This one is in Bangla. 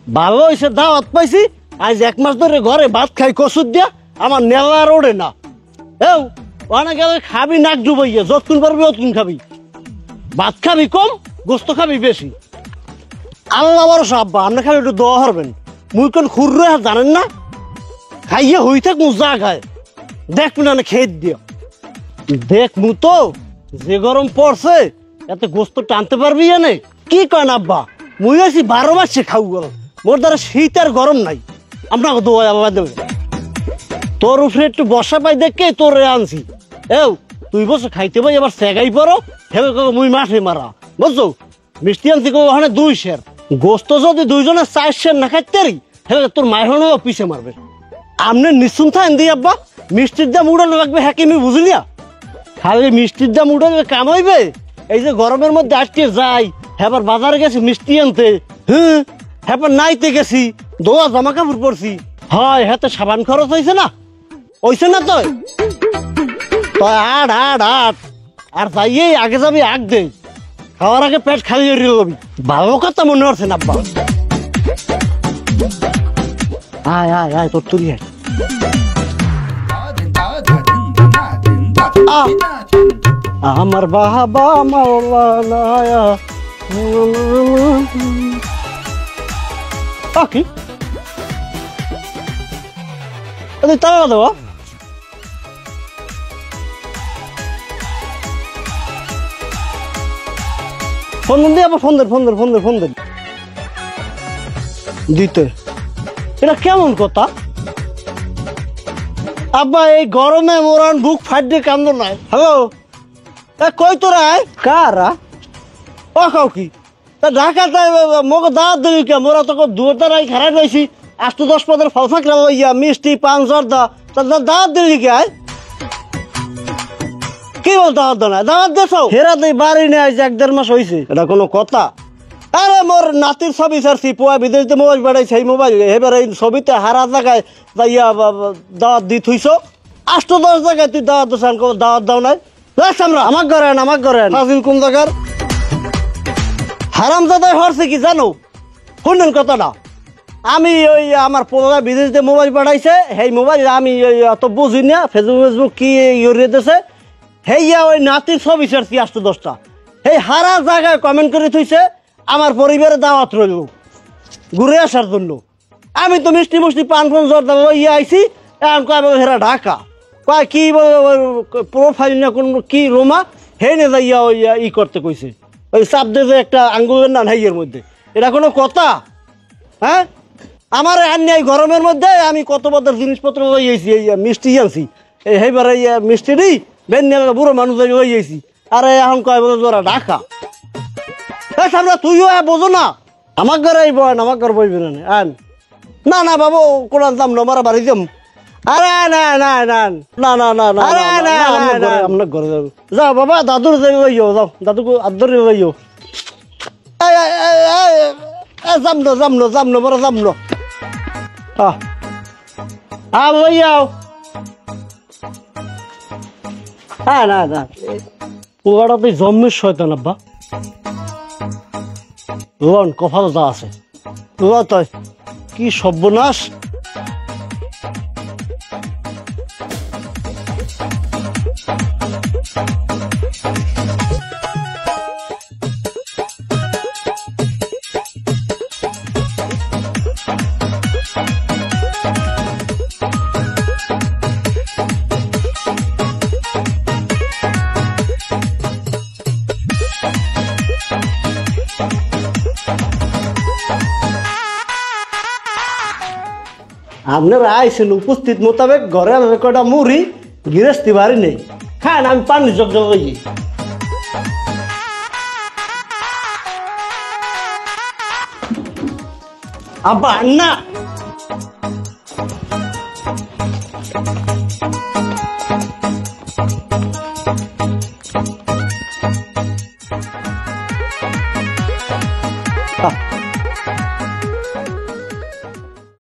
ভালো হয়েছে দাওয়াত পাইছি। আজ 1 মাস ধরে ঘরে ভাত খাই কচুর দিয়া, আমার নেওয়া আর ওড়ে না। এও অনেকে খাবি নাক ডুবাইয়া, যতক্ষণ পারবি অতক্ষণ খাবি। ভাত খাবি কম, গোস্ত খাবি বেশি। আল্লাহ ভরসা আব্বা, আপনি খালি একটু দোয়া করবেন। মুই কোন খুররে জানেন না, খাইয়ে হই থাক মু যা খায় দেখবি না খেয়ে দিও। দেখমু তো যে গরম পড়ছে, এত গোস্ত টানতে পারবি এনে? কি কয় আব্বা, মুই আছি 12 মাসে খাও গরম, মোর দ্বারা শীত আর গরম নাই। আপনাকে দোয়া বাবা দেবে, তোর উপরে একটু বর্ষা পাই দেখে তোরে আনছি। এও তুই বসে খাইতে পাই, এবার সেগাই পড়ো হেবে মুই মাঠে মারা, বুঝছো? মিষ্টি আনছি ওখানে 2 সের গোস্ত, যদি 2 জনে 4 সের না খাইতে পারি হেবে তোর মায়ের হলেও পিছে মারবে। আপনি নিশ্চিন্ত থাকেন দি আব্বা, মিষ্টির দাম উড়ানো লাগবে হ্যাঁ আমি বুঝলিয়া। খালি মিষ্টির দাম উড়ালে কাম হইবে? এই যে গরমের মধ্যে আজকে যাই, হেবার বাজারে গেছি মিষ্টি আনতে, হেবার নাইতে গেছি, দোয়া জামা কাপড় পরছি, হয় হাতে সাবান খরচ হয়েছে না? হইছে না? তো আট আট আট আর যাইয়ে আগে যাবি আগ দে, খাওয়ার আগে পেট খালি যাবি। ভালো কথা মনে হচ্ছে না আব্বা। আয় আয় আয় তোর তুলি আয়। আমার বাবা মাওলানা কি তারা দেওয়া ফোন দিয়ে আবার ফোন দেন দিতে। এটা কেমন কথা আব্বা? এই গরমে মোরান বুক ফাটিয়ে কান্দ নাই। হ্যালো, কই তোরা কারা ও খাও কি ঢাকাতে মোকে দাওয়াত দিবি কে? মোরা তোকে দুটারাই খারাপ রয়েছি, 8-10 ফল ফাঁকলাম ইয়া মিষ্টি পান জর্দা, দাওয়াত দিবি কে? কি বল দাওয়াত দেয় না? দাওয়াত দেছো হেরা দেই বাড়ি নিয়ে আজ 1-1.5 মাস হয়েছে, এটা কোনো কথা? আরে মোর নাতির ছবি ছাড়ছি, পোয়া বিদেশে মোবাইল বাড়াইছে, এই মোবাইল এবার এই ছবিতে হারা জায়গায় যাইয়া দাওয়াত দি থুইছ। 8-10 জায়গায় তুই দাওয়াত দিস, দাওয়াত দাও নাই? আমরা আমাক করেন হাজির কোন জায়গার হারাম জাদাই হরছে কি জানো? শুনেন কথাটা, আমি ওই আমার পোলা বিদেশে মোবাইল পাঠাইছে, সেই মোবাইল আমি অত বুঝি না, ফেসবুক কি ইয়ে দিছে, হেইয়া ওই নাতির ছবি ছাড়ছি 8-10টা, সেই হারা জায়গায় কমেন্ট করে থইছে আমার পরিবারে দাওয়াত রইল ঘুরে আসার জন্য। আমি তো মিষ্টি পান জর্দা লইয়া আইছি, এখন কয় হেরা ঢাকা, কয় কি প্রোফাইল না কোন কি রোমা, হে নে যাইয়া ওই ই করতে কইছে, ওই চাপ দিয়ে যে একটা আঙ্গুলের না হাইয়ের মধ্যে। এটা কোনো কথা? হ্যাঁ, আমার আন্যায় গরমের মধ্যে আমি কত বড় জিনিসপত্র লইয়াছি, এই মিষ্টি আনছি, এই হেবার এই মিষ্টি দিই বেন বুড়ো মানুষ লইয়াছি, আরে এখন কয় বলে তোরা ঢাকা। আমরা তুইও বোঝো না, আমার ঘরে এই বয় আমার ঘর বইবি না না বাবু কোরআন দাম না মারা বাড়ি যাম। আরে না না না না না না না আপনার ঘরে যাবো, যাও বাবা দাদুর যাইও, যাও দাদুকে আদর যাইও। যামনো বড় যামনো বইয়াও। হ্যাঁ না না পুয়াটা তুই জন্মের শয়তান আব্বা, লোন কপাল যা আছে তাই কি সর্বনাশ। আপনারা আইসেন উপস্থিত মোতাবেক, ঘরে আমি কটা মুড়ি গৃহস্থী বাড়ি নেই, খান আমি পানি জগ জগাই। আব্বা না